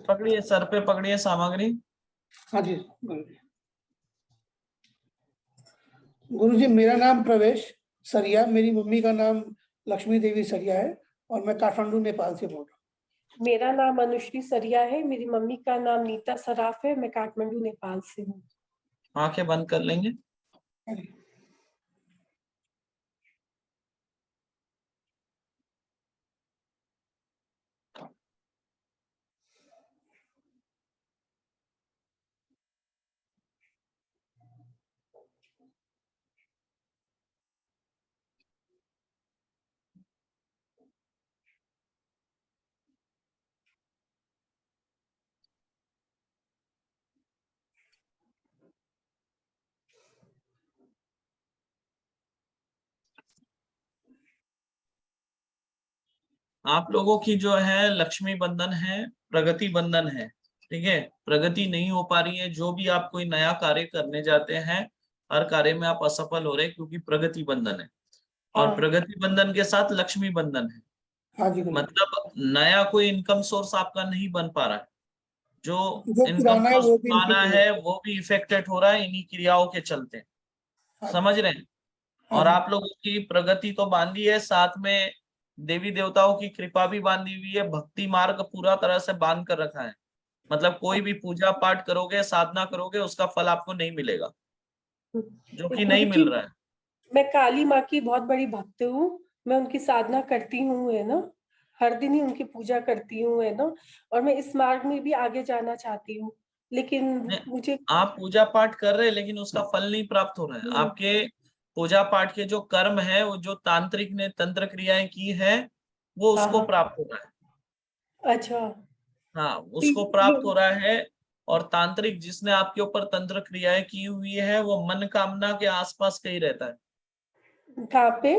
पकड़िए, सर पे पकड़िए सामग्री। हाँ जी गुरुजी, मेरा नाम प्रवेश सरिया, मेरी मम्मी का नाम लक्ष्मी देवी सरिया है और मैं काठमांडू नेपाल से बोल रहा हूँ। मेरा नाम अनुश्री सरिया है, मेरी मम्मी का नाम नीता सराफ है, मैं काठमांडू नेपाल से हूँ। आंखें बंद कर लेंगे। हाँ जी। आप लोगों की जो है लक्ष्मी बंधन है, प्रगति बंधन है, ठीक है। प्रगति नहीं हो पा रही है, जो भी आप कोई नया कार्य करने जाते हैं हर कार्य में आप असफल हो रहे हैं क्योंकि प्रगति बंधन है। और प्रगति बंधन के साथ लक्ष्मी बंधन है। हाँ जी गुरुजी। मतलब नया कोई इनकम सोर्स आपका नहीं बन पा रहा है, जो इनकम पुराना है सोर्स वो भी पुराना है वो भी इफेक्टेड हो रहा है इन्हीं क्रियाओं के चलते। समझ रहे हैं। हाँ और जी। आप लोगों की प्रगति तो बांधी है, साथ में देवी देवताओं की कृपा भी बांधी हुई है, भक्ति मार्ग पूरा तरह से बांध कर रखा है। मतलब कोई भी पूजा पाठ करोगे, साधना करोगे, उसका फल आपको नहीं मिलेगा, जो कि नहीं मिल रहा है। मैं काली माँ की बहुत बड़ी भक्त हूँ, मैं उनकी साधना करती हूँ, है ना, हर दिन ही उनकी पूजा करती हूँ, है ना, और मैं इस मार्ग में भी आगे जाना चाहती हूँ, लेकिन मुझे आप पूजा पाठ कर रहे हैं लेकिन उसका फल नहीं प्राप्त हो रहा है। आपके पूजा पाठ के जो कर्म है, वो जो तांत्रिक ने तंत्र क्रियाएं की है वो उसको प्राप्त हो रहा है। अच्छा। हाँ, उसको प्राप्त हो रहा है। और तांत्रिक जिसने आपके ऊपर तंत्र क्रियाएं की हुई है वो मन कामना के आसपास कहीं रहता है। कहाँ पे?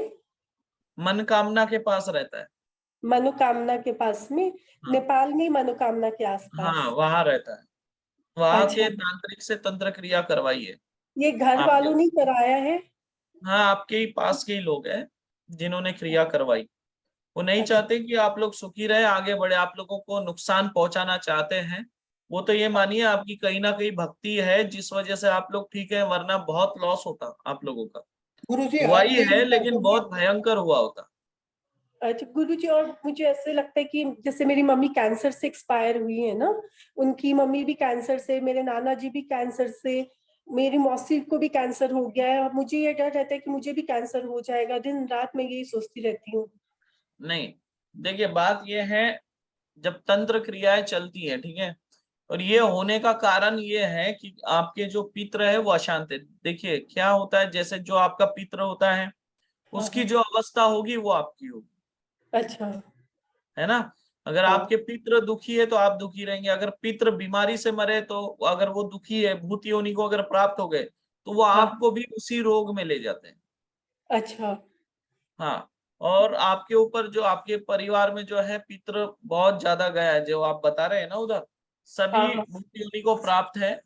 मन कामना के पास रहता है। मनोकामना के पास में? हाँ, नेपाल में मनोकामना के आसपास? हाँ वहां रहता है। वहां अच्छा, के तांत्रिक से तंत्र क्रिया करवाइए। ये घर आपके, वालों ने कराया है? हाँ आपके ही पास के ही लोग हैं जिन्होंने क्रिया करवाई। वो नहीं अच्छा, चाहते कि आप लोग सुखी रहे, आगे बढ़े, आप लोगों को नुकसान पहुंचाना चाहते हैं। वो तो ये मानिए आपकी कहीं ना कहीं भक्ति है जिस वजह से आप लोग ठीक है, वरना बहुत लॉस होता आप लोगों का। गुरुजी हुआ हर ही दिन है लेकिन दर्शन बहुत भयंकर हुआ होता। अच्छा गुरुजी, और मुझे ऐसे लगता है कि जैसे मेरी मम्मी कैंसर से एक्सपायर हुई है ना, उनकी मम्मी भी कैंसर से, मेरे नाना जी भी कैंसर से, मेरी मौसी को भी कैंसर हो गया है, और मुझे ये डर रहता है कि मुझे भी कैंसर हो जाएगा, दिन रात मैं यही सोचती रहती हूँ। नहीं, देखिए बात ये है, जब तंत्र क्रियाएं चलती है, ठीक है, और ये होने का कारण ये है कि आपके जो पित्र है वो अशांत है। देखिए क्या होता है, जैसे जो आपका पित्र होता है उसकी जो अवस्था होगी वो आपकी होगी, अच्छा। है ना। अगर हाँ। आपके पित्र दुखी है तो आप दुखी रहेंगे, अगर पित्र बीमारी से मरे तो अगर वो दुखी है, भूत योनि को अगर प्राप्त हो गए तो वो हाँ। आपको भी उसी रोग में ले जाते हैं। अच्छा। हाँ, और आपके ऊपर जो आपके परिवार में जो है पितृ बहुत ज्यादा गया है, जो आप बता रहे हैं ना उधर, हाँ। सभी हाँ। भूत योनि को प्राप्त है।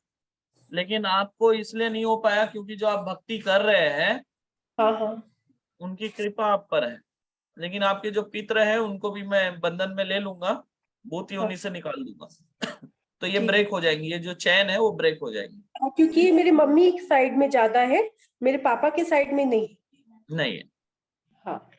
लेकिन आपको इसलिए नहीं हो पाया क्योंकि जो आप भक्ति कर रहे हैं हाँ। हाँ। उनकी कृपा आप पर है। लेकिन आपके जो पितृ है उनको भी मैं बंधन में ले लूंगा, भूत हाँ। योनि से निकाल दूंगा। तो ये ठीक। ब्रेक हो जाएंगी, ये जो चैन है वो ब्रेक हो जाएगी। क्योंकि ये मेरी मम्मी की साइड में ज्यादा है, मेरे पापा के साइड में नहीं। नहीं है, हाँ।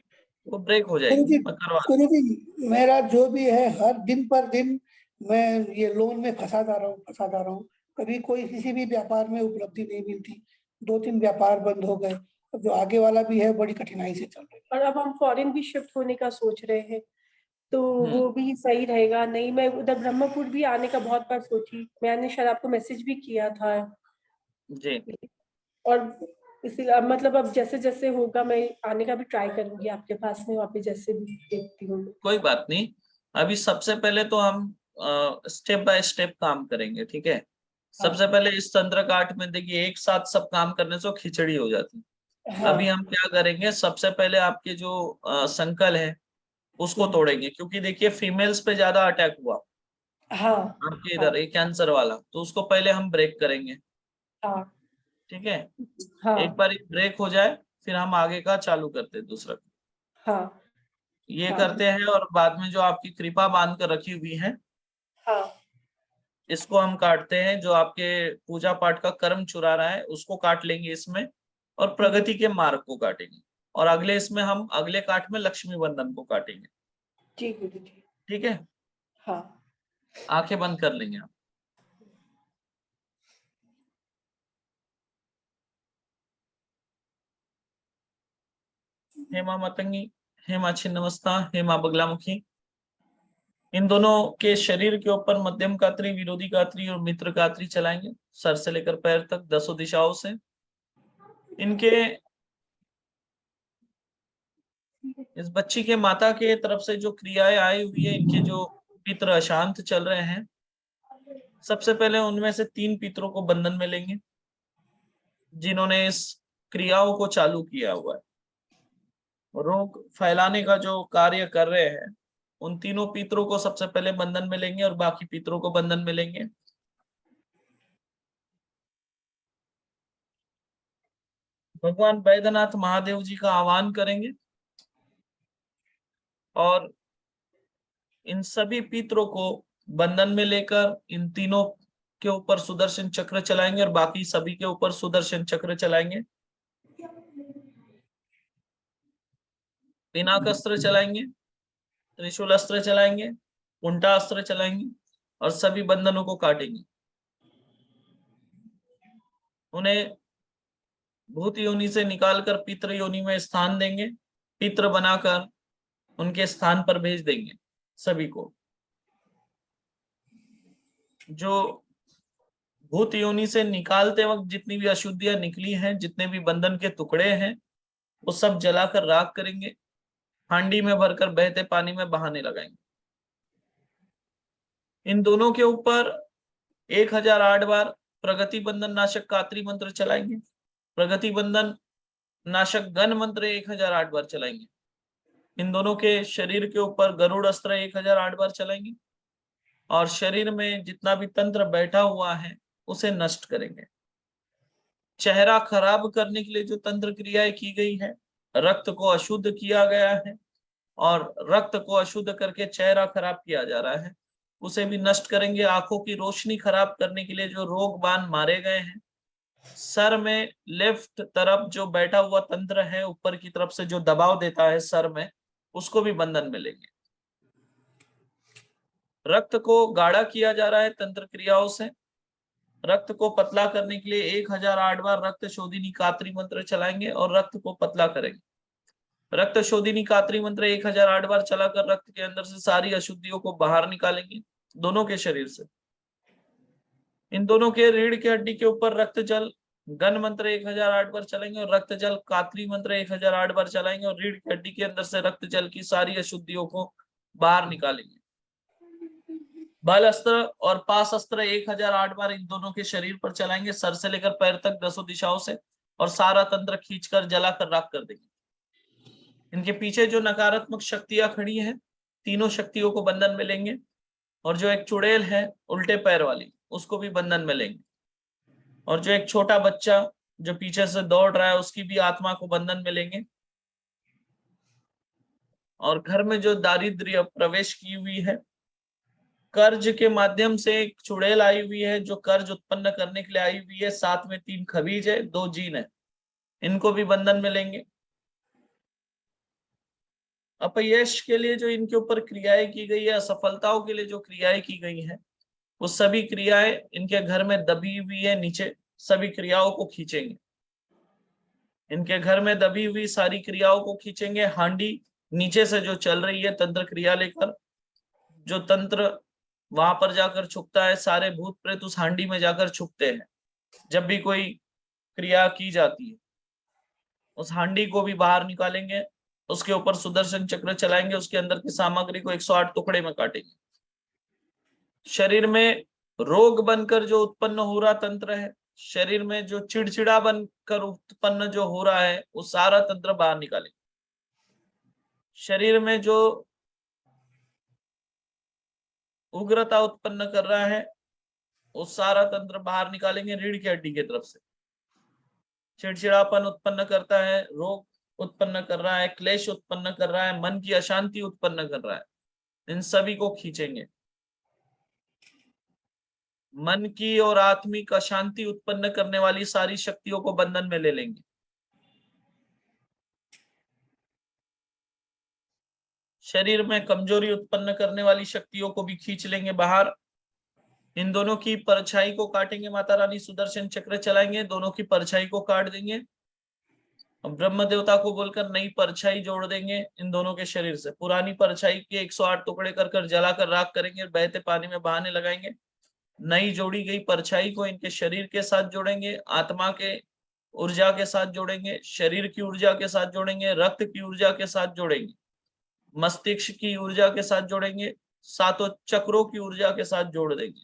वो ब्रेक हो जाएगी, गुरुजी। मैं करवा। गुरुजी मेरा जो भी है हर दिन पर दिन मैं ये लोन में फंसा जा रहा हूँ। कभी कोई किसी भी व्यापार में उपलब्धि नहीं मिलती, 2-3 व्यापार बंद हो गए, अब जो आगे वाला भी है बड़ी कठिनाई से चल रही है। और अब हम फॉरेन भी शिफ्ट होने का सोच रहे हैं, तो हम्म, वो भी सही रहेगा। नहीं, मैं उधर ब्रह्मपुर भी आने का बहुत बार सोची, मैंने शायद आपको मैसेज भी किया था। जी और इसीलिए अब मतलब अब जैसे जैसे होगा मैं आने का भी ट्राई करूंगी आपके पास में, वहाँ पे जैसे भी देखती हूँ। कोई बात नहीं। अभी सबसे पहले तो हम स्टेप बाय स्टेप काम करेंगे, ठीक है। हाँ। सबसे पहले इस तंत्र काठ में देखिए एक साथ सब काम करने से वो खिचड़ी हो जाती है। हाँ। अभी हम क्या करेंगे, सबसे पहले आपके जो संकल है उसको तोड़ेंगे, क्योंकि देखिए फीमेल्स पे ज्यादा अटैक हुआ हाँ। आपके हाँ। इधर, ये कैंसर वाला, तो उसको पहले हम ब्रेक करेंगे। हाँ। ठीक है, हाँ एक बार ब्रेक हो जाए फिर हम आगे का चालू करते हैं दूसरा। हाँ ये हाँ करते हैं और बाद में जो आपकी कृपा बांध कर रखी हुई है हाँ इसको हम काटते हैं, जो आपके पूजा पाठ का कर्म चुरा रहा है उसको काट लेंगे इसमें, और प्रगति के मार्ग को काटेंगे, और अगले इसमें हम अगले काट में लक्ष्मी बंधन को काटेंगे। जी गुरु जी। ठीक है, हाँ आंखें बंद कर लेंगे आप। हेमा मतंगी, हेमा छिन्नमस्ता, हेमा बगलामुखी, इन दोनों के शरीर के ऊपर मध्यम कात्री, विरोधी कात्री और मित्र कात्री चलाएंगे, सर से लेकर पैर तक 10 दिशाओं से। इनके इस बच्ची के माता के तरफ से जो क्रियाएं आई हुई है, इनके जो पितर अशांत चल रहे हैं, सबसे पहले उनमें से 3 पितरों को बंधन में लेंगे जिन्होंने इस क्रियाओं को चालू किया हुआ है, रोग फैलाने का जो कार्य कर रहे हैं। उन तीनों पितरों को सबसे पहले बंधन में लेंगे और बाकी पितरों को बंधन में लेंगे। भगवान वैद्यनाथ महादेव जी का आह्वान करेंगे और इन सभी पितरों को बंधन में लेकर इन तीनों के ऊपर सुदर्शन चक्र चलाएंगे और बाकी सभी के ऊपर सुदर्शन चक्र चलाएंगे। पिनाक अस्त्र चलाएंगे, त्रिशूल अस्त्र चलाएंगे, उल्टा अस्त्र चलाएंगे और सभी बंधनों को काटेंगे। उन्हें भूत योनि से निकालकर पितृ योनि में स्थान देंगे, पितृ बनाकर उनके स्थान पर भेज देंगे सभी को। जो भूत योनि से निकालते वक्त जितनी भी अशुद्धियां निकली हैं, जितने भी बंधन के टुकड़े हैं, वो सब जलाकर राख करेंगे, हांडी में भरकर बहते पानी में बहाने लगाएंगे। इन दोनों के ऊपर 1008 बार प्रगति बंधन नाशक कात्री मंत्र चलाएंगे, प्रगति बंधन नाशक गण मंत्र 1008 बार चलाएंगे। इन दोनों के शरीर के ऊपर गरुड़ अस्त्र 1008 बार चलाएंगे और शरीर में जितना भी तंत्र बैठा हुआ है उसे नष्ट करेंगे। चेहरा खराब करने के लिए जो तंत्र क्रियाएं की गई है, रक्त को अशुद्ध किया गया है और रक्त को अशुद्ध करके चेहरा खराब किया जा रहा है, उसे भी नष्ट करेंगे। आंखों की रोशनी खराब करने के लिए जो रोग बाण मारे गए हैं, सर में लेफ्ट तरफ जो बैठा हुआ तंत्र है ऊपर की तरफ से जो दबाव देता है सर में, उसको भी बंधन में लेंगे। रक्त को गाढ़ा किया जा रहा है तंत्र क्रियाओं से, रक्त को पतला करने के लिए 1008 बार रक्त शोधिनी कात्री मंत्र चलाएंगे और रक्त को पतला करेंगे। रक्त शोधिनी कात्री मंत्र 1008 बार चलाकर रक्त के अंदर से सारी अशुद्धियों को बाहर निकालेंगे दोनों के शरीर से। इन दोनों के रीढ़ की हड्डी के ऊपर रक्त जल गण मंत्र 1008 बार चलेंगे और रक्त जल कात्री मंत्र 1008 बार चलाएंगे और रीढ़ की हड्डी के अंदर से रक्त जल की सारी अशुद्धियों को बाहर निकालेंगे। बल अस्त्र और पास अस्त्र 1008 बार इन दोनों के शरीर पर चलाएंगे, सर से लेकर पैर तक 10 दिशाओं से, और सारा तंत्र खींचकर जलाकर राख कर देंगे। इनके पीछे जो नकारात्मक शक्तियां खड़ी हैं, तीनों शक्तियों को बंधन में लेंगे और जो एक चुड़ैल है उल्टे पैर वाली, उसको भी बंधन में लेंगे, और जो एक छोटा बच्चा जो पीछे से दौड़ रहा है उसकी भी आत्मा को बंधन में लेंगे। और घर में जो दारिद्र्य प्रवेश की हुई है, कर्ज के माध्यम से एक चुड़ैल आई हुई है जो कर्ज उत्पन्न करने के लिए आई हुई है, साथ में 3 खबीज है, 2 जीन है, इनको भी बंधन में लेंगे। अपयश के लिए जो इनके ऊपर क्रियाएं की गई है, असफलताओं के लिए जो क्रियाएं की गई है, वो सभी क्रियाएं इनके घर में दबी हुई है, नीचे सभी क्रियाओं को खींचेंगे। इनके घर में दबी हुई सारी क्रियाओं को खींचेंगे। हांडी नीचे से जो चल रही है तंत्र क्रिया लेकर, जो तंत्र वहां पर जाकर छुपता है, सारे भूत प्रेत उस हांडी में जाकर छुपते हैं। जब भी कोई क्रिया की जाती है उस हांडी को भी बाहर निकालेंगे, उसके ऊपर सुदर्शन चक्र चलाएंगे, उसके अंदर की सामग्री को 108 टुकड़े में काटेंगे। शरीर में रोग बनकर जो उत्पन्न हो रहा तंत्र है, शरीर में जो चिड़चिड़ा बनकर उत्पन्न जो हो रहा है, वो सारा तंत्र बाहर निकालेंगे। शरीर में जो उग्रता उत्पन्न कर रहा है, वो सारा तंत्र बाहर निकालेंगे रीढ़ की हड्डी की तरफ से। चिड़चिड़ापन उत्पन्न करता है, रोग उत्पन्न कर रहा है, क्लेश उत्पन्न कर रहा है, मन की अशांति उत्पन्न कर रहा है, इन सभी को खींचेंगे। मन की और आत्मिक अशांति उत्पन्न करने वाली सारी शक्तियों को बंधन में ले लेंगे। शरीर में कमजोरी उत्पन्न करने वाली शक्तियों को भी खींच लेंगे बाहर। इन दोनों की परछाई को काटेंगे, माता रानी सुदर्शन चक्र चलाएंगे, दोनों की परछाई को काट देंगे। ब्रह्म देवता को बोलकर नई परछाई जोड़ देंगे इन दोनों के शरीर से। पुरानी परछाई के 108 टुकड़े कर जलाकर राख करेंगे, बहते पानी में बहाने लगाएंगे। नई जोड़ी गई परछाई को इनके शरीर के साथ जोड़ेंगे, आत्मा के ऊर्जा के साथ जोड़ेंगे, शरीर की ऊर्जा के साथ जोड़ेंगे, रक्त की ऊर्जा के साथ जोड़ेंगे, मस्तिष्क की ऊर्जा के साथ जोड़ेंगे, सातों चक्रों की ऊर्जा के साथ जोड़ देंगे।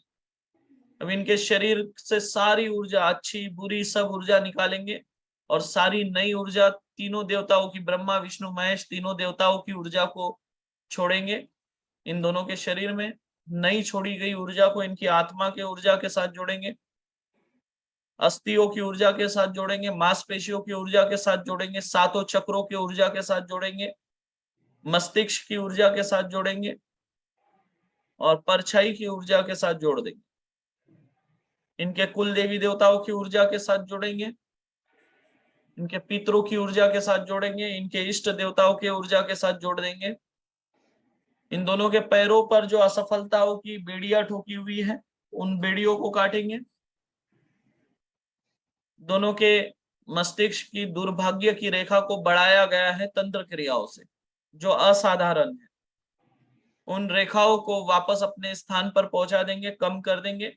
अब इनके शरीर से सारी ऊर्जा, अच्छी बुरी सब ऊर्जा निकालेंगे और सारी नई ऊर्जा तीनों देवताओं की, ब्रह्मा विष्णु महेश तीनों देवताओं की ऊर्जा को छोड़ेंगे इन दोनों के शरीर में। नई छोड़ी गई ऊर्जा को इनकी आत्मा के ऊर्जा के साथ जोड़ेंगे, अस्थियों की ऊर्जा के साथ जोड़ेंगे, मांसपेशियों की ऊर्जा के साथ जोड़ेंगे, सातों चक्रों की ऊर्जा के साथ जोड़ेंगे, मस्तिष्क की ऊर्जा के साथ जोड़ेंगे और परछाई की ऊर्जा के साथ जोड़ देंगे। इनके कुल देवी देवताओं की ऊर्जा के साथ जोड़ेंगे, इनके पितरों की ऊर्जा के साथ जोड़ेंगे, इनके इष्ट देवताओं के ऊर्जा के साथ जोड़ देंगे। इन दोनों के पैरों पर जो असफलताओं की बेड़ियां ठोकी हुई है उन बेड़ियों को काटेंगे। दोनों के मस्तिष्क की दुर्भाग्य की रेखा को बढ़ाया गया है तंत्र क्रियाओं से, जो असाधारण है, उन रेखाओं को वापस अपने स्थान पर पहुंचा देंगे, कम कर देंगे।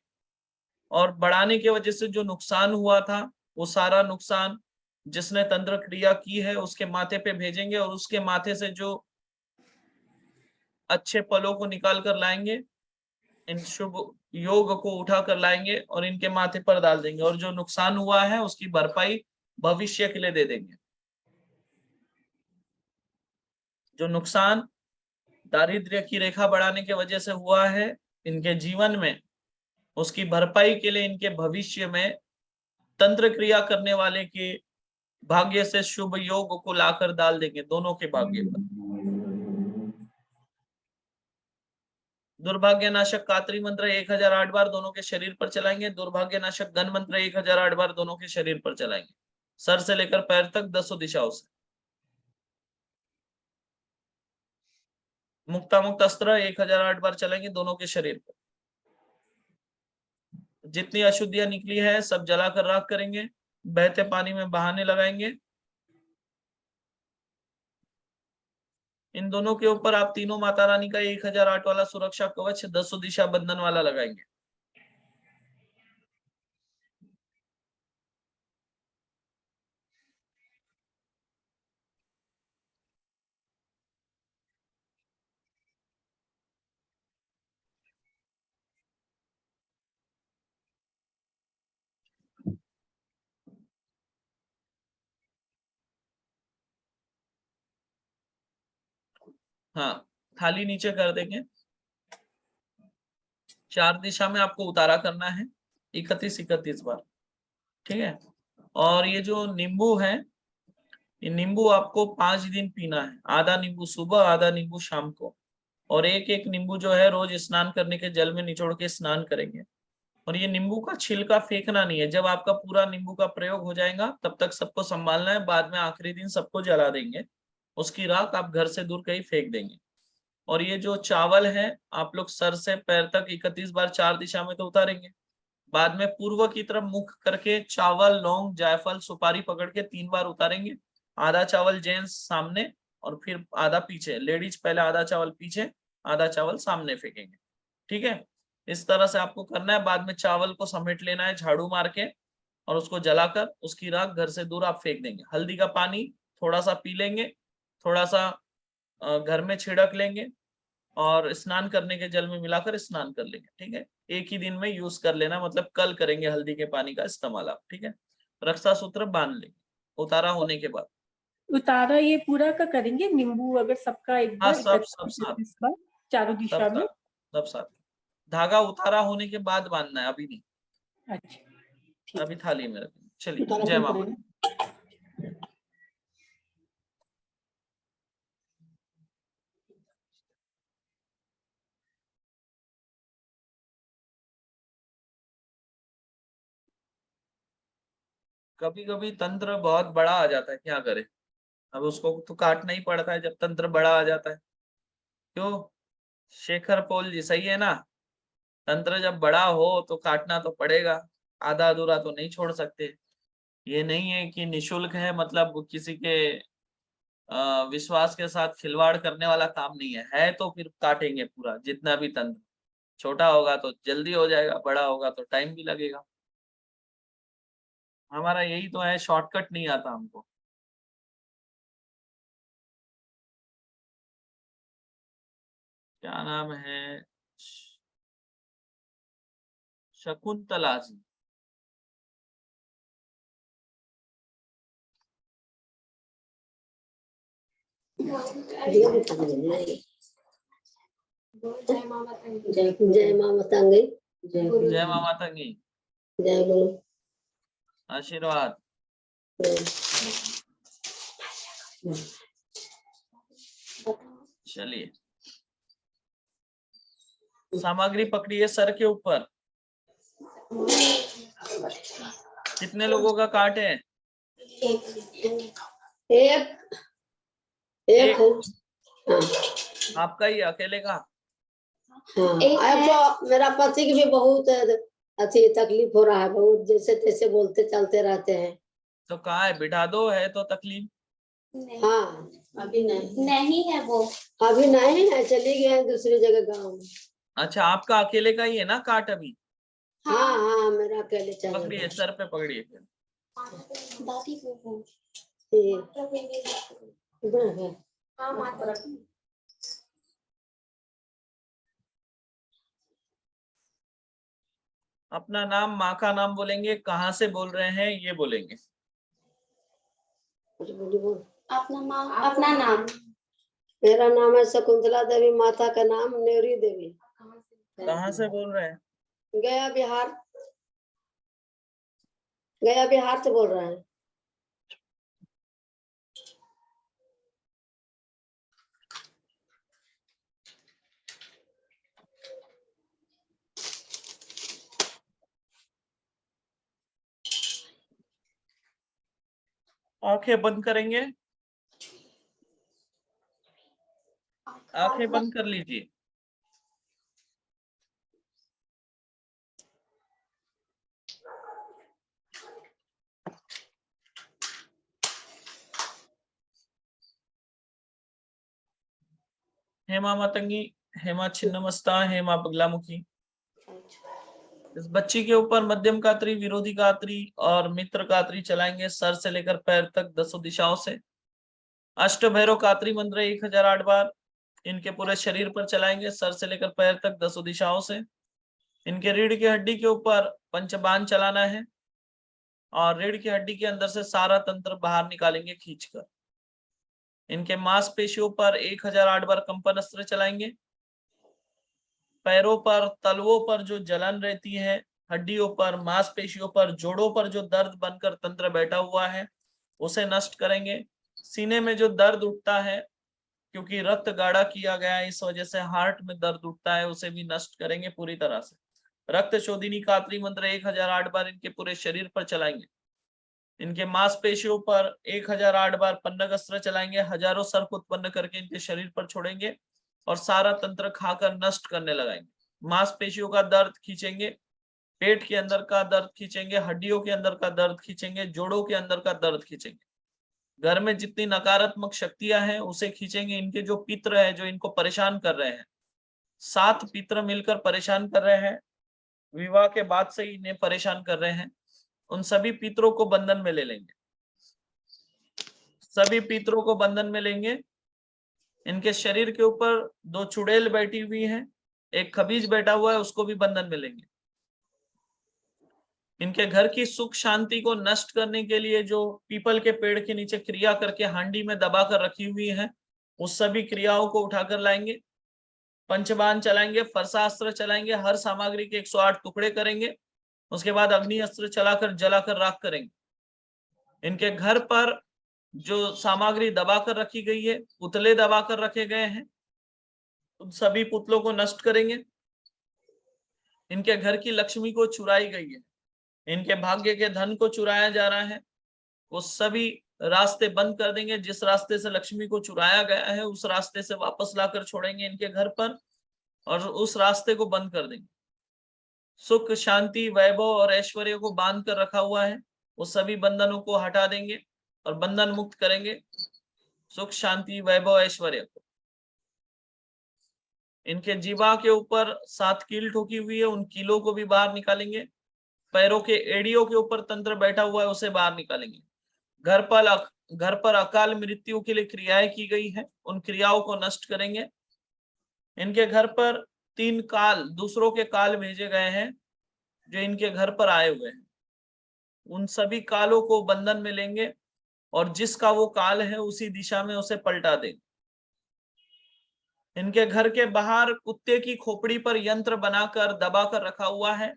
और बढ़ाने की वजह से जो नुकसान हुआ था वो सारा नुकसान जिसने तंत्र क्रिया की है उसके माथे पे भेजेंगे और उसके माथे से जो अच्छे पलों को निकाल कर लाएंगे, इन शुभ योग को उठा कर लाएंगे और इनके माथे पर डाल देंगे और जो नुकसान हुआ है उसकी भरपाई भविष्य के लिए दे देंगे। जो नुकसान दारिद्र्य की रेखा बढ़ाने की वजह से हुआ है इनके जीवन में, उसकी भरपाई के लिए इनके भविष्य में तंत्र क्रिया करने वाले के भाग्य से शुभ योग को लाकर डाल देंगे दोनों के भाग्य पर। दुर्भाग्य नाशक कात्री मंत्र 1008 बार दोनों के शरीर पर चलाएंगे। दुर्भाग्य नाशक गण मंत्र 1008 बार दोनों के शरीर पर चलाएंगे, सर से लेकर पैर तक 10 दिशाओं से। मुक्ता मुक्त अस्त्र 1008 बार चलाएंगे दोनों के शरीर पर। जितनी अशुद्धियां निकली है सब जलाकर राख करेंगे, बहते पानी में बहाने लगाएंगे। इन दोनों के ऊपर आप तीनों माता रानी का 1008 वाला सुरक्षा कवच 10 दिशा बंधन वाला लगाएंगे। हाँ, थाली नीचे कर देंगे। 4 दिशा में आपको उतारा करना है 31 बार, ठीक है। और ये जो नींबू है, ये नींबू आपको 5 दिन पीना है। आधा नींबू सुबह, आधा नींबू शाम को, और एक एक नींबू जो है रोज स्नान करने के जल में निचोड़ के स्नान करेंगे। और ये नींबू का छिलका फेंकना नहीं है। जब आपका पूरा नींबू का प्रयोग हो जाएगा तब तक सबको संभालना है, बाद में आखिरी दिन सबको जला देंगे। उसकी राख आप घर से दूर कहीं फेंक देंगे। और ये जो चावल है आप लोग सर से पैर तक 31 बार 4 दिशा में तो उतारेंगे। बाद में पूर्व की तरफ मुख करके चावल, लौंग, जायफल, सुपारी पकड़ के 3 बार उतारेंगे। आधा चावल जेंट्स सामने और फिर आधा पीछे, लेडीज पहले आधा चावल पीछे, आधा चावल सामने फेंकेंगे, ठीक है। इस तरह से आपको करना है। बाद में चावल को समेट लेना है झाड़ू मार के और उसको जलाकर उसकी राख घर से दूर आप फेंक देंगे। हल्दी का पानी थोड़ा सा पी लेंगे, थोड़ा सा घर में छिड़क लेंगे और स्नान करने के जल में मिलाकर स्नान कर लेंगे, ठीक है। एक ही दिन में यूज कर लेना, मतलब कल करेंगे हल्दी के पानी का इस्तेमाल आप, ठीक है। रक्षा सूत्र बांध लेंगे उतारा होने के बाद। उतारा ये पूरा का करेंगे नींबू अगर सबका एक हाँ, बार सब साथ, 31 बार चारों दिशा में। सब साथ। धागा उतारा होने के बाद बांधना है, अभी नहीं। अच्छा, अभी थाली में रखेंगे। चलिए, उतारा जय क्यों माँ। करेंगे? कभी कभी तंत्र बहुत बड़ा आ जाता है, क्या करे, अब उसको तो काटना ही पड़ता है जब तंत्र बड़ा आ जाता है। क्यों शेखर पोल जी, सही है ना? तंत्र जब बड़ा हो तो काटना तो पड़ेगा, आधा अधूरा तो नहीं छोड़ सकते। ये नहीं है कि निशुल्क है, मतलब किसी के विश्वास के साथ खिलवाड़ करने वाला काम नहीं है तो फिर काटेंगे पूरा जितना भी तंत्र। छोटा होगा तो जल्दी हो जाएगा, बड़ा होगा तो टाइम भी लगेगा। हमारा यही तो है, शॉर्टकट नहीं आता हमको। क्या नाम है? शकुंतला जी। जय माँ मतंगी, जय माँ माता की जय गुरु। आशीर्वाद। चलिए, सामग्री पकड़िए सर के ऊपर। कितने लोगों का काट है? एक एक हाँ आपका ही अकेले का? हाँ। अब तो मेरा पति की भी बहुत अच्छी तकलीफ हो रहा है, बहुत जैसे तैसे बोलते चलते रहते हैं। तो कहाँ है, बिठा दो, है तो तकलीफ। हाँ अभी नहीं है वो, अभी नहीं है, चली गए हैं दूसरी जगह गाँव में। अच्छा, आपका अकेले का ही है ना काट अभी? हाँ हाँ मेरा अकेले चले पकड़िए, सर पे पकड़िए। दादी को अपना नाम, माँ का नाम बोलेंगे, कहाँ से बोल रहे हैं ये बोलेंगे। अपना नाम। मेरा नाम है शकुंतला देवी, माता का नाम नेवरी देवी। कहाँ से बोल रहे हैं? गया बिहार, गया बिहार से बोल रहे हैं। आंखें बंद करेंगे, आंखें बंद कर लीजिए। हेमा मातंगी, हेमा छिन्नमस्ता, हेमा बगलामुखी। इस बच्ची के ऊपर मध्यम कात्री, विरोधी कात्री और मित्र कात्री चलाएंगे सर से लेकर पैर तक 10 दिशाओं से। अष्ट भैरव कात्री मंत्र 1008 बार इनके पूरे शरीर पर चलाएंगे सर से लेकर पैर तक 10 दिशाओं से। इनके रीढ़ की हड्डी के ऊपर पंचबाण चलाना है और रीढ़ की हड्डी के अंदर से सारा तंत्र बाहर निकालेंगे खींचकर। इनके मांसपेशियों पर 1008 बार कंपन अस्त्र चलाएंगे। पैरों पर, तलवों पर जो जलन रहती है, हड्डियों पर, मांसपेशियों पर, जोड़ों पर जो दर्द बनकर तंत्र बैठा हुआ है उसे नष्ट करेंगे। सीने में जो दर्द उठता है क्योंकि रक्त गाढ़ा किया गया है इस वजह से हार्ट में दर्द उठता है, उसे भी नष्ट करेंगे पूरी तरह से। रक्त शोधिनी कात्री मंत्र 1008 बार इनके पूरे शरीर पर चलाएंगे। इनके मांसपेशियों पर 1008 बार पन्नग अस्त्र चलाएंगे, हजारों सर्प उत्पन्न करके इनके शरीर पर छोड़ेंगे और सारा तंत्र खाकर नष्ट करने लगाएंगे। मांसपेशियों का दर्द खींचेंगे, पेट के अंदर का दर्द खींचेंगे, हड्डियों के अंदर का दर्द खींचेंगे, जोड़ों के अंदर का दर्द खींचेंगे। घर में जितनी नकारात्मक शक्तियां हैं उसे खींचेंगे। इनके जो पित्र है जो इनको परेशान कर रहे हैं, 7 पित्र मिलकर परेशान कर रहे हैं, विवाह के बाद से ही इन्हें परेशान कर रहे हैं, उन सभी पितरों को बंधन में ले लेंगे। सभी पितरों को बंधन में लेंगे। इनके शरीर के ऊपर 2 चुड़ैल बैठी हुई हैं, एक खबीज बैठा हुआ है, उसको भी बंधन में लेंगे। इनके घर की सुख शांति को नष्ट करने के लिए जो पीपल के पेड़ के नीचे क्रिया करके हांडी में दबा कर रखी हुई है, उस सभी क्रियाओं को उठाकर लाएंगे। पंचबाण चलाएंगे, फरसास्त्र चलाएंगे, हर सामग्री के 108 टुकड़े करेंगे। उसके बाद अग्नि अस्त्र चलाकर जलाकर राख करेंगे। इनके घर पर जो सामग्री दबाकर रखी गई है, पुतले दबाकर रखे गए हैं, उन सभी पुतलों को नष्ट करेंगे। इनके घर की लक्ष्मी को चुराई गई है, इनके भाग्य के धन को चुराया जा रहा है, वो सभी रास्ते बंद कर देंगे। जिस रास्ते से लक्ष्मी को चुराया गया है उस रास्ते से वापस लाकर छोड़ेंगे इनके घर पर, और उस रास्ते को बंद कर देंगे। सुख, शांति, वैभव और ऐश्वर्य को बांध कर रखा हुआ है, वो सभी बंधनों को हटा देंगे और बंधन मुक्त करेंगे सुख, शांति, वैभव, ऐश्वर्य को। इनके जीवा के ऊपर 7 कील ठोकी हुई है, उन कीलों को भी बाहर निकालेंगे। पैरों के एड़ियों के ऊपर तंत्र बैठा हुआ है, उसे बाहर निकालेंगे। घर पर अकाल मृत्यु के लिए क्रियाएं की गई है, उन क्रियाओं को नष्ट करेंगे। इनके घर पर 3 काल, दूसरों के काल भेजे गए हैं जो इनके घर पर आए हुए हैं, उन सभी कालों को बंधन में लेंगे और जिसका वो काल है उसी दिशा में उसे पलटा देंगे। इनके घर के बाहर कुत्ते की खोपड़ी पर यंत्र बनाकर दबाकर रखा हुआ है,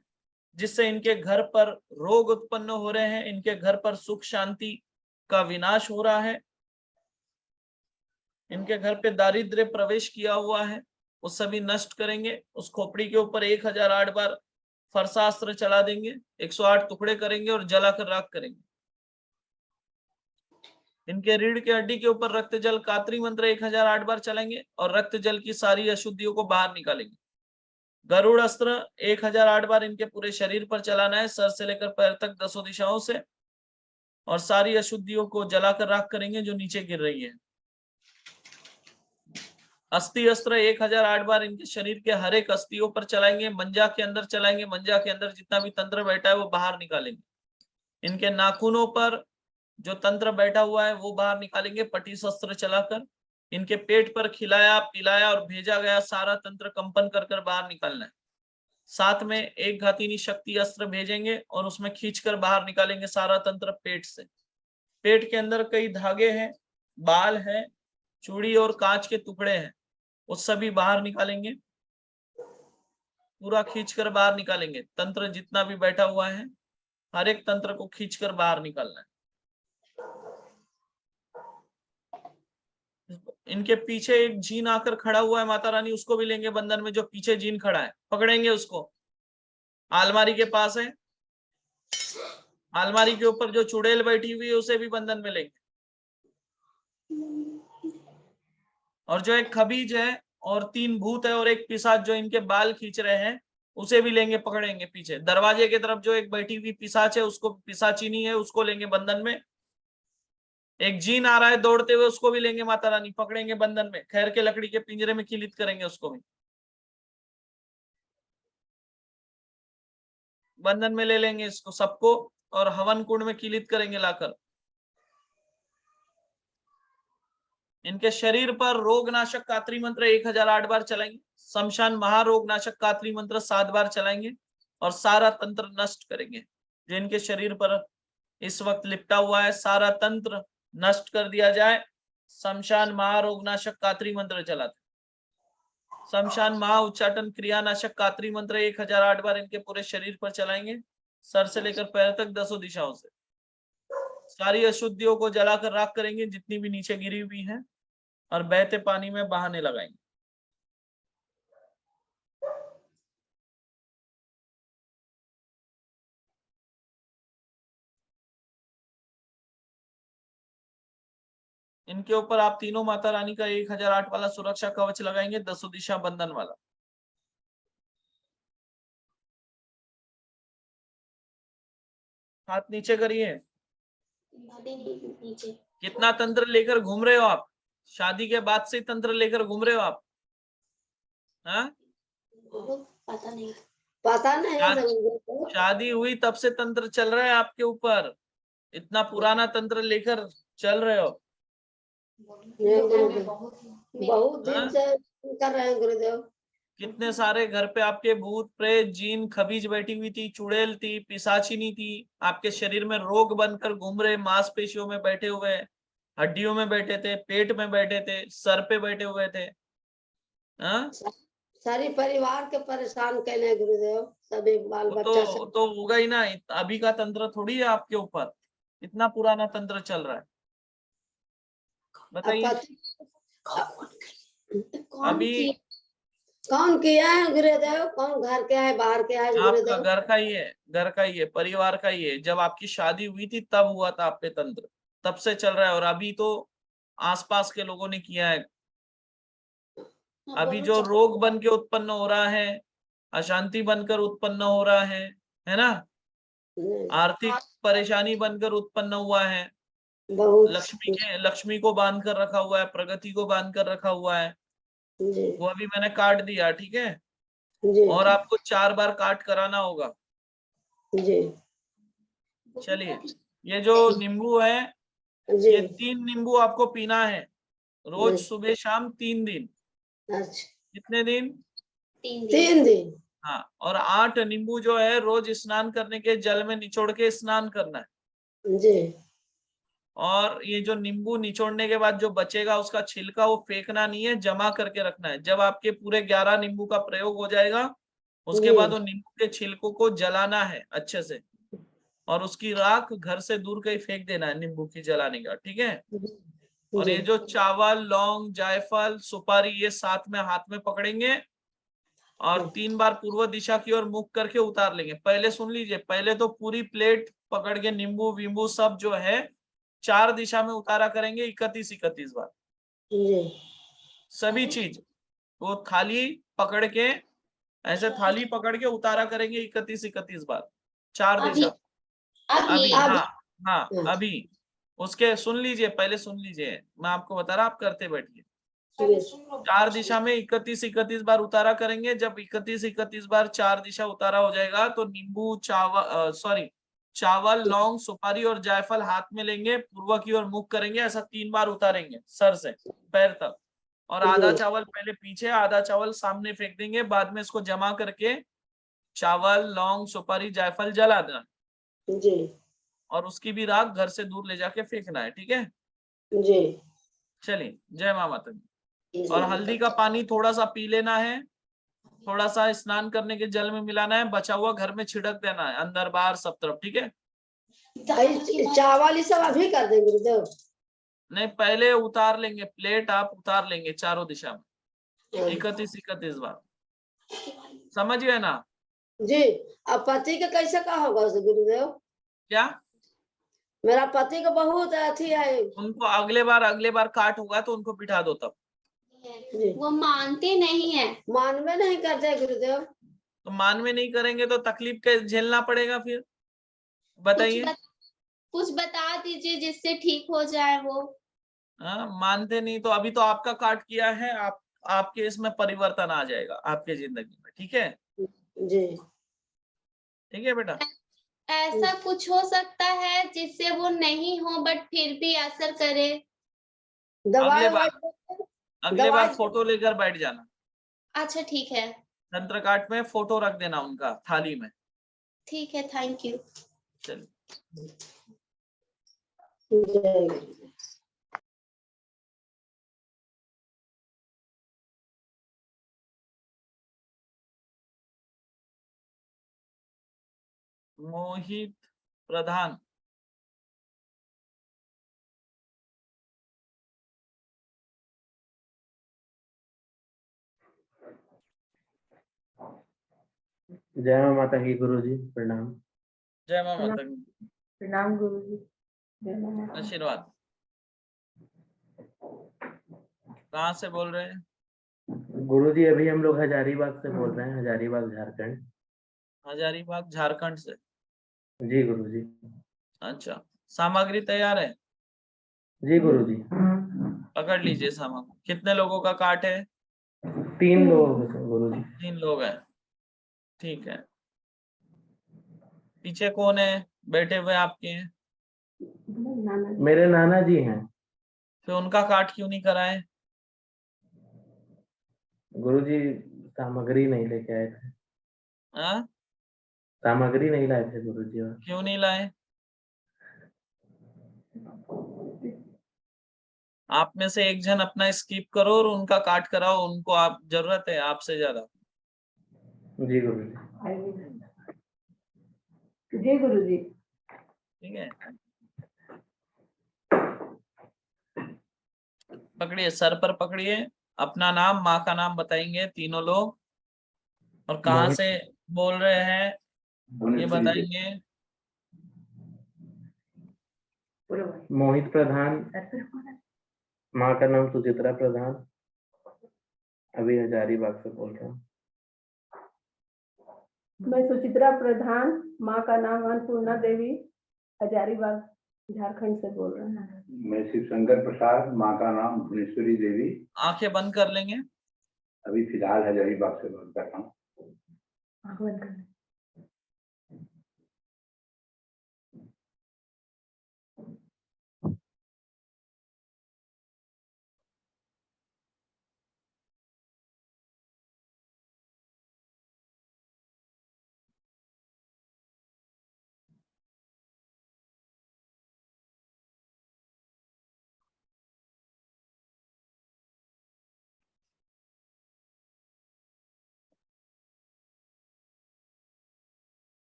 जिससे इनके घर पर रोग उत्पन्न हो रहे हैं, इनके घर पर सुख शांति का विनाश हो रहा है, इनके घर पे दारिद्र्य प्रवेश किया हुआ है, वो सभी नष्ट करेंगे। उस खोपड़ी के ऊपर 1008 बार फरसास्त्र चला देंगे, 108 टुकड़े करेंगे और जलाकर राख करेंगे। इनके रीढ़ के हड्डी के ऊपर रक्त जल कात्री मंत्र 1008 बार चलेंगे और रक्त जल की सारी अशुद्धियों को बाहर निकालेंगे। गरुड़ अस्त्र 1008 बार इनके पूरे शरीर पर चलाना है, सर से लेकर पैर तक 10 दिशाओं से, और सारी अशुद्धियों को जलाकर राख करेंगे जो नीचे गिर रही है। अस्थि अस्त्र 1008 बार इनके शरीर के हर एक अस्थियों पर चलाएंगे, मंजा के अंदर चलाएंगे, मंजा के अंदर जितना भी तंत्र बैठा है वो बाहर निकालेंगे। इनके नाखूनों पर जो तंत्र बैठा हुआ है वो बाहर निकालेंगे पटी शस्त्र चलाकर। इनके पेट पर खिलाया, पिलाया और भेजा गया सारा तंत्र कंपन कर कर बाहर निकालना है। साथ में एक घातिनी शक्ति अस्त्र भेजेंगे और उसमें खींचकर बाहर निकालेंगे सारा तंत्र पेट से। पेट के अंदर कई धागे हैं, बाल है, चूड़ी और कांच के टुकड़े हैं, वो सभी बाहर निकालेंगे, पूरा खींचकर बाहर निकालेंगे। तंत्र जितना भी बैठा हुआ है हर एक तंत्र को खींचकर बाहर निकालना है। इनके पीछे एक जीन आकर खड़ा हुआ है माता रानी, उसको भी लेंगे बंधन में। जो पीछे जीन खड़ा है पकड़ेंगे उसको, अलमारी के पास है, अलमारी के ऊपर जो चुड़ैल बैठी हुई है उसे भी बंधन में लेंगे। और जो एक खबीज है और 3 भूत है और एक पिशाच जो इनके बाल खींच रहे हैं उसे भी लेंगे, पकड़ेंगे। पीछे दरवाजे की तरफ जो एक बैठी हुई पिशाच है, उसको, पिशाचिनी है, उसको लेंगे बंधन में। एक जीन आ रहा है दौड़ते हुए, उसको भी लेंगे माता रानी, पकड़ेंगे बंधन में। खैर के लकड़ी के पिंजरे में किलित करेंगे उसको भी, बंधन में ले लेंगे इसको सबको और हवन कुंड में किलित करेंगे लाकर। इनके शरीर पर रोग नाशक कात्री मंत्र 1008 बार चलाएंगे, शमशान महारोग नाशक कात्री मंत्र 7 बार चलाएंगे और सारा तंत्र नष्ट करेंगे जो इनके शरीर पर इस वक्त लिपटा हुआ है, सारा तंत्र नष्ट कर दिया जाए। शमशान महारोग नाशक कात्री मंत्र चलाते, शमशान महा उच्चाटन क्रिया नाशक कात्री मंत्र 1008 बार इनके पूरे शरीर पर चलाएंगे, सर से लेकर पैर तक 10 दिशाओं से। सारी अशुद्धियों को जलाकर राख करेंगे जितनी भी नीचे गिरी हुई है, और बहते पानी में बहाने लगाएंगे। इनके ऊपर आप तीनों माता रानी का 1008 वाला सुरक्षा कवच लगाएंगे, 10 दिशा बंधन वाला। हाथ नीचे करिए। नीचे। कितना तंत्र लेकर घूम रहे हो आप? शादी के बाद से तंत्र लेकर घूम रहे हो आप? हाँ, पता नहीं शादी हुई तब से तंत्र चल रहा है आपके ऊपर, इतना पुराना तंत्र लेकर चल रहे हो। बहुत दिन से कर रहे हैं गुरुदेव। कितने सारे घर पे आपके भूत प्रेत जीन खबीज बैठी हुई थी, चुड़ैल थी, पिशाचिनी थी, आपके शरीर में रोग बनकर घूम रहे, मांसपेशियों में बैठे हुए, हड्डियों में बैठे थे, पेट में बैठे थे, सर पे बैठे हुए थे। हाँ, सारी परिवार के परेशान कहने गुरुदेव, सभी बाल बच्चा से। तो होगा ही ना, अभी का तंत्र थोड़ी है आपके ऊपर, इतना पुराना तंत्र चल रहा है। बताइए। अभी कौन किया है गुरुदेव? कौन घर के है बाहर के है आपका गुरुदेव? घर का ही है, घर का ही है, परिवार का ही है। जब आपकी शादी हुई थी तब हुआ था आप पे तंत्र, तब से चल रहा है। और अभी तो आसपास के लोगों ने किया है। अभी जो रोग बन के उत्पन्न हो रहा है, अशांति बनकर उत्पन्न हो रहा है ना, आर्थिक परेशानी बनकर उत्पन्न हुआ है, बहुत लक्ष्मी को बांध कर रखा हुआ है, प्रगति को बांध कर रखा हुआ है, जी वो अभी मैंने काट दिया, ठीक है। जी और आपको 4 बार काट कराना होगा। जी चलिए, ये जो नींबू है, जी। ये 3 नींबू आपको पीना है रोज, सुबह शाम 3 दिन। अच्छा, कितने दिन? 3 दिन। 3 दिन। हाँ, और 8 नींबू जो है रोज स्नान करने के जल में निचोड़ के स्नान करना है। जी और ये जो नींबू निचोड़ने के बाद जो बचेगा उसका छिलका वो फेंकना नहीं है, जमा करके रखना है। जब आपके पूरे 11 नींबू का प्रयोग हो जाएगा, उसके जी बाद वो नींबू के छिलकों को जलाना है अच्छे से, और उसकी राख घर से दूर कहीं फेंक देना है नींबू की जलाने का, ठीक है। और जी ये जो चावल, लौंग, जायफल, सुपारी, ये साथ में हाथ में पकड़ेंगे और 3 बार पूर्व दिशा की ओर मुख करके उतार लेंगे। पहले सुन लीजिए, पहले तो पूरी प्लेट पकड़ के नींबू वींबू सब जो है 4 दिशा में उतारा करेंगे, 31 बार जी सभी चीज। वो थाली पकड़ के, ऐसे थाली पकड़ के उतारा करेंगे 31 बार, 4 अभी दिशा। अभी अभी, हाँ हाँ हाँ। अभी। उसके सुन लीजिए, पहले सुन लीजिए, मैं आपको बता रहा, आप करते बैठिए। 4 दिशा में 31 बार उतारा करेंगे। जब 31 बार 4 दिशा उतारा हो जाएगा तो नींबू, चावल, लौंग, सुपारी और जायफल हाथ में लेंगे, पूर्व की ओर मुख करेंगे, ऐसा 3 बार उतारेंगे सर से पैर तक। और आधा जी चावल पहले पीछे, आधा चावल सामने फेंक देंगे। बाद में इसको जमा करके चावल, लौंग, सुपारी, जायफल जला देना, जी और उसकी भी राख घर से दूर ले जाके फेंकना है, ठीक है। जी चलिए, जय माँ माता दी। जी और हल्दी का पानी थोड़ा सा पी लेना है, थोड़ा सा स्नान करने के जल में मिलाना है, बचा हुआ घर में छिड़क देना है, अंदर बाहर सब तरफ, ठीक है। चावल ये सब अभी कर देंगे गुरुदेव? नहीं, पहले उतार लेंगे, प्लेट आप उतार लेंगे चारों दिशा में, 31 बार। समझ गए ना? जी। अब पति का कैसे का होगा उसे गुरुदेव? क्या? मेरा पति का बहुत अथी है। उनको अगले बार काट होगा तो उनको बिठा दो तब। जी वो मानते नहीं है। मानवे नहीं करते गुरुदेव। तो मानवे नहीं करेंगे तो तकलीफ के झेलना पड़ेगा फिर, कुछ बताइए। कुछ बता दीजिए जिससे ठीक हो जाए वो। हाँ, मानते नहीं तो अभी तो आपका काट किया है, आपके इसमें परिवर्तन आ जाएगा आपके जिंदगी में, ठीक है। जी ठीक है बेटा। ऐसा कुछ हो सकता है जिससे वो नहीं हो बट फिर भी असर करे। दवाई अगले बार फोटो लेकर बैठ जाना, अच्छा ठीक है। तंत्र काट में फोटो रख देना उनका थाली में। ठीक है, थैंक यू। चलिए, जय मोहित प्रधान। जय माँ माता की गुरुजी, प्रणाम। जय माँ माता की। प्रणाम गुरुजी। जय मां माता। आशीर्वाद। कहाँ से बोल रहे हैं? गुरुजी अभी हम लोग हजारीबाग से बोल रहे हैं, हजारीबाग झारखंड। हजारीबाग झारखंड से। जी गुरुजी। अच्छा, सामग्री तैयार है? जी गुरुजी। पकड़ लीजिए सामग्री। कितने लोगों का काट है? 3 लोग हैं गुरुजी। 3 लोग हैं, ठीक है। पीछे कौन है बैठे हुए आपके? मेरे नाना जी हैं। फिर उनका काट क्यों नहीं कराए? गुरुजी सामग्री नहीं लेके आए थे। हाँ? सामग्री नहीं लाए थे गुरुजी। और क्यों नहीं लाए? आप में से एक जन अपना स्किप करो और उनका काट कराओ, उनको आप जरूरत है आपसे ज्यादा। जी गुरुजी। जय गुरुजी। ठीक है, पकड़िए, सर पर पकड़िए, अपना नाम, माँ का नाम बताएंगे तीनों लोग, और कहाँ मोहित से बोल रहे हैं ये बताएंगे। मोहित प्रधान, माँ का नाम सुचित्रा प्रधान, अभी हजारीबाग से बोल रहा हूँ। मैं सुचित्रा प्रधान, माँ का नाम अन्नपूर्णा देवी, हजारीबाग झारखंड से बोल रहे हैं। मैं शिवशंकर प्रसाद, माँ का नाम भुवनेश्वरी देवी, आंखें बंद कर लेंगे। अभी फिलहाल हजारीबाग से बात कर रहा हूँ।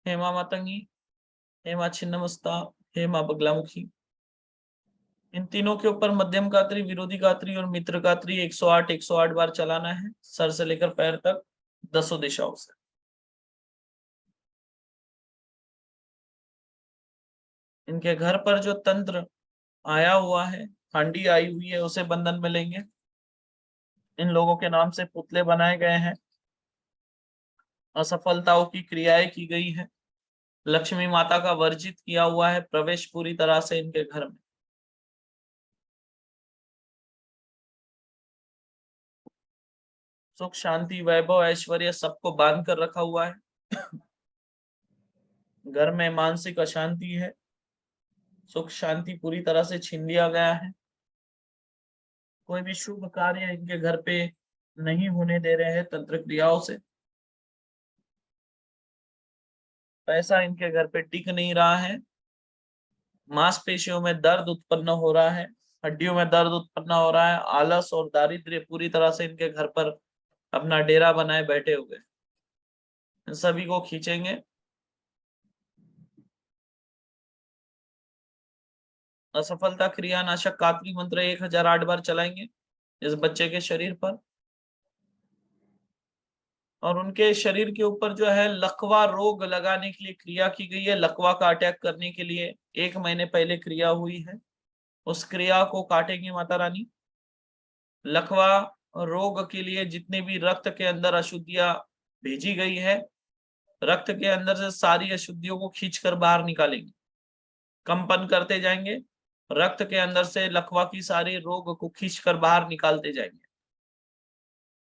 हेमा मातंगी, हेमा छिन्नमस्ता, हेमा बगलामुखी। इन तीनों के ऊपर मध्यम गात्री, विरोधी गात्री और मित्र गात्री 108 बार चलाना है, सर से लेकर पैर तक 10 दिशाओं से। इनके घर पर जो तंत्र आया हुआ है, हांडी आई हुई है, उसे बंधन में लेंगे। इन लोगों के नाम से पुतले बनाए गए हैं, असफलताओं की क्रियाएं की गई है, लक्ष्मी माता का वर्जित किया हुआ है प्रवेश पूरी तरह से इनके घर में। सुख शांति वैभव ऐश्वर्य सबको बांध कर रखा हुआ है। घर में मानसिक अशांति है, सुख शांति पूरी तरह से छीन लिया गया है। कोई भी शुभ कार्य इनके घर पे नहीं होने दे रहे हैं तंत्र क्रियाओं से। पैसा इनके घर पे टिक नहीं रहा है, मांसपेशियों में दर्द उत्पन्न हो रहा है, हड्डियों में दर्द उत्पन्न हो रहा है, आलस और दारिद्र्य पूरी तरह से इनके घर पर अपना डेरा बनाए बैठे हुए। इन सभी को खींचेंगे। असफलता क्रिया नाशक कात्री मंत्र 1008 बार चलाएंगे इस बच्चे के शरीर पर, और उनके शरीर के ऊपर जो है लकवा रोग लगाने के लिए क्रिया की गई है। लकवा का अटैक करने के लिए 1 महीने पहले क्रिया हुई है, उस क्रिया को काटेंगे माता रानी। लकवा रोग के लिए जितने भी रक्त के अंदर अशुद्धियां भेजी गई है, रक्त के अंदर से सारी अशुद्धियों को खींचकर बाहर निकालेंगे, कंपन करते जाएंगे, रक्त के अंदर से लकवा की सारी रोग को खींचकर बाहर निकालते जाएंगे।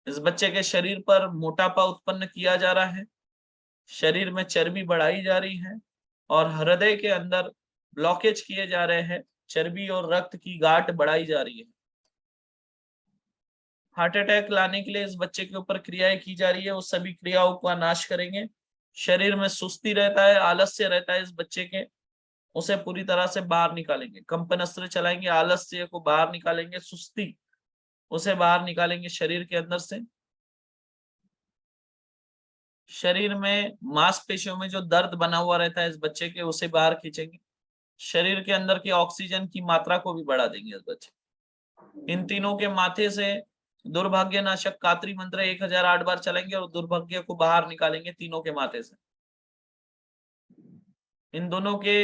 इस बच्चे के शरीर पर मोटापा उत्पन्न किया जा रहा है, शरीर में चर्बी बढ़ाई जा रही है, और हृदय के अंदर ब्लॉकेज किए जा रहे हैं, चर्बी और रक्त की गांठ बढ़ाई जा रही है। हार्ट अटैक लाने के लिए इस बच्चे के ऊपर क्रियाएं की जा रही है, उस सभी क्रियाओं का नाश करेंगे। शरीर में सुस्ती रहता है, आलस्य रहता है इस बच्चे के, उसे पूरी तरह से बाहर निकालेंगे। कंपन अस्त्र चलाएंगे, आलस्य को बाहर निकालेंगे, सुस्ती उसे बाहर निकालेंगे शरीर के अंदर से। शरीर में मांसपेशियों में जो दर्द बना हुआ रहता है इस बच्चे के, उसे बाहर खींचेंगे। शरीर के अंदर की ऑक्सीजन की मात्रा को भी बढ़ा देंगे इस बच्चे। इन तीनों के माथे से दुर्भाग्य नाशक कात्री मंत्र 1008 बार चलेंगे और दुर्भाग्य को बाहर निकालेंगे तीनों के माथे से। इन दोनों के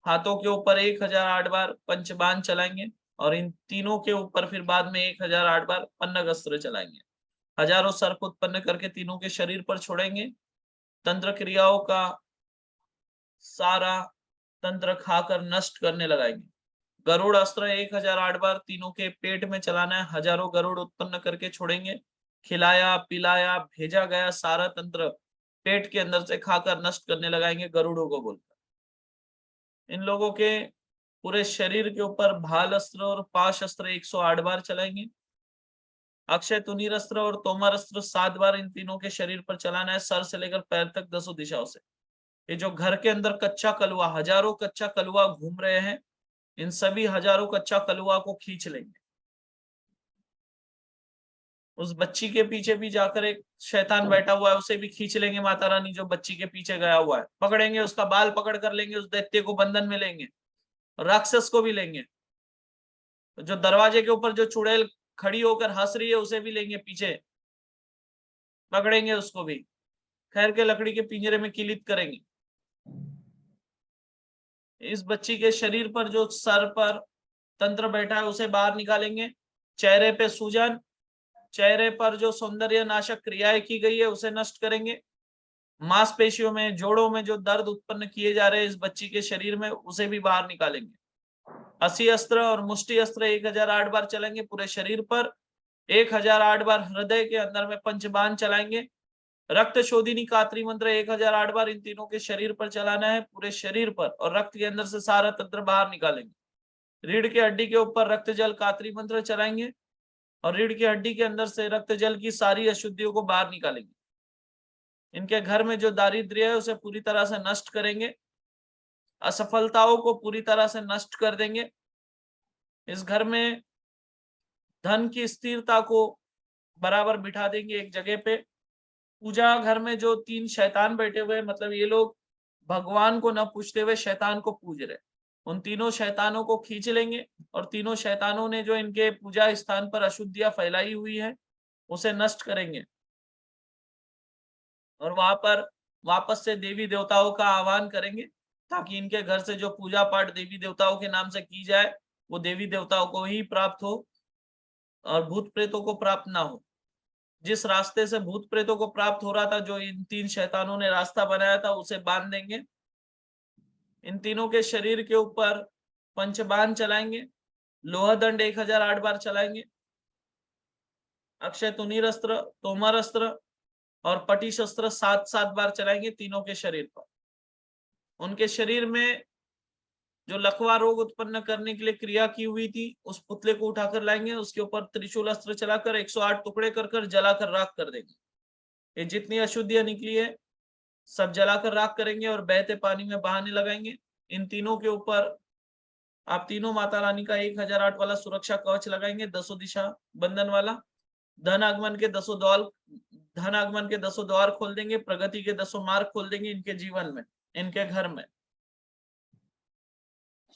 हाथों के ऊपर 1008 बार पंचबाण चलाएंगे, और इन तीनों के ऊपर फिर बाद में 1008 बार पन्नग अस्त्र चलाएंगे। हजारों सर्प उत्पन्न करके तीनों के शरीर पर छोड़ेंगे। तंत्र क्रियाओं का सारा तंत्र खाकर नष्ट करने लगाएंगे। गरुड़ अस्त्र 1008 बार तीनों के पेट में चलाना है, हजारों गरुड़ उत्पन्न करके छोड़ेंगे। खिलाया पिलाया भेजा गया सारा तंत्र पेट के अंदर से खाकर नष्ट करने लगाएंगे गरुड़ों को बोलकर। इन लोगों के पूरे शरीर के ऊपर भाल अस्त्र और पाश अस्त्र 108 बार चलाएंगे। अक्षय तुनीर अस्त्र और तोमर अस्त्र 7 बार इन तीनों के शरीर पर चलाना है, सर से लेकर पैर तक 10 दिशाओं से। ये जो घर के अंदर कच्चा कलुआ, हजारों कच्चा कलुआ घूम रहे हैं, इन सभी हजारों कच्चा कलुआ को खींच लेंगे। उस बच्ची के पीछे भी जाकर एक शैतान बैठा हुआ है, उसे भी खींच लेंगे माता रानी, जो बच्ची के पीछे गया हुआ है। पकड़ेंगे, उसका बाल पकड़ कर लेंगे, उस दैत्य को बंधन में लेंगे, राक्षस को भी लेंगे। जो दरवाजे के ऊपर जो चुड़ैल खड़ी होकर हंस रही है उसे भी लेंगे पीछे, पकड़ेंगे उसको भी, खैर के लकड़ी के पिंजरे में किलित करेंगे। इस बच्ची के शरीर पर जो सर पर तंत्र बैठा है उसे बाहर निकालेंगे। चेहरे पे सूजन, चेहरे पर जो सौंदर्य नाशक क्रियाएं की गई है उसे नष्ट करेंगे। मांसपेशियों में, जोड़ों में जो दर्द उत्पन्न किए जा रहे हैं इस बच्ची के शरीर में, उसे भी बाहर निकालेंगे। 80 अस्त्र और मुष्टि अस्त्र 1008 बार चलेंगे पूरे शरीर पर। 1008 बार हृदय के अंदर में पंचबाण चलाएंगे। रक्त शोधिनी कात्री मंत्र 1008 बार इन तीनों के शरीर पर चलाना है, पूरे शरीर पर, और रक्त के अंदर से सारा तंत्र बाहर निकालेंगे। रीढ़ के हड्डी के ऊपर रक्त जल कात्री मंत्र चलाएंगे और रीढ़ की हड्डी के अंदर से रक्त जल की सारी अशुद्धियों को बाहर निकालेंगे। इनके घर में जो दारिद्र्य है उसे पूरी तरह से नष्ट करेंगे, असफलताओं को पूरी तरह से नष्ट कर देंगे। इस घर में धन की स्थिरता को बराबर बिठा देंगे एक जगह पे। पूजा घर में जो 3 शैतान बैठे हुए, मतलब ये लोग भगवान को न पूजते हुए शैतान को पूज रहे, उन तीनों शैतानों को खींच लेंगे और तीनों शैतानों ने जो इनके पूजा स्थान पर अशुद्धियां फैलाई हुई है उसे नष्ट करेंगे और वहां पर वापस से देवी देवताओं का आह्वान करेंगे ताकि इनके घर से जो पूजा पाठ देवी देवताओं के नाम से की जाए वो देवी देवताओं को ही प्राप्त हो और भूत प्रेतों को प्राप्त ना हो। जिस रास्ते से भूत प्रेतों को प्राप्त हो रहा था, जो इन 3 शैतानों ने रास्ता बनाया था, उसे बांध देंगे। इन तीनों के शरीर के ऊपर पंचबाण चलाएंगे, लोहा दंड 1008 बार चलाएंगे, अक्षय तुनीर अस्त्र, तोमर अस्त्र और पटी शस्त्र 7-7 बार चलाएंगे तीनों के शरीर पर। उनके शरीर में जो लकवा रोग उत्पन्न करने के लिए क्रिया की हुई थी उस पुतले को उठाकर लाएंगे, उसके ऊपर त्रिशूल अस्त्र चलाकर 108 टुकड़े कर जलाकर राख कर देंगे। ये जितनी अशुद्धियां निकली है सब जलाकर राख करेंगे और बहते पानी में बहाने लगाएंगे। इन तीनों के ऊपर आप तीनों माता रानी का 1008 वाला सुरक्षा कवच लगाएंगे, 10 दिशा बंधन वाला। धन आगमन के 10 द्वार खोल देंगे, प्रगति के 10 मार्ग खोल देंगे इनके जीवन में, इनके घर में।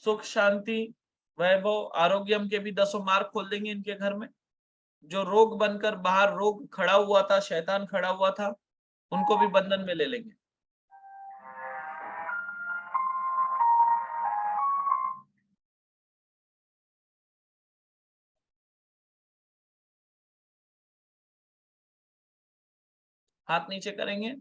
सुख, शांति, वैभव, आरोग्यम के भी 10 मार्ग खोल देंगे इनके घर में। जो रोग बनकर बाहर रोग खड़ा हुआ था, शैतान खड़ा हुआ था, उनको भी बंधन में ले लेंगे। हाथ नीचे करेंगे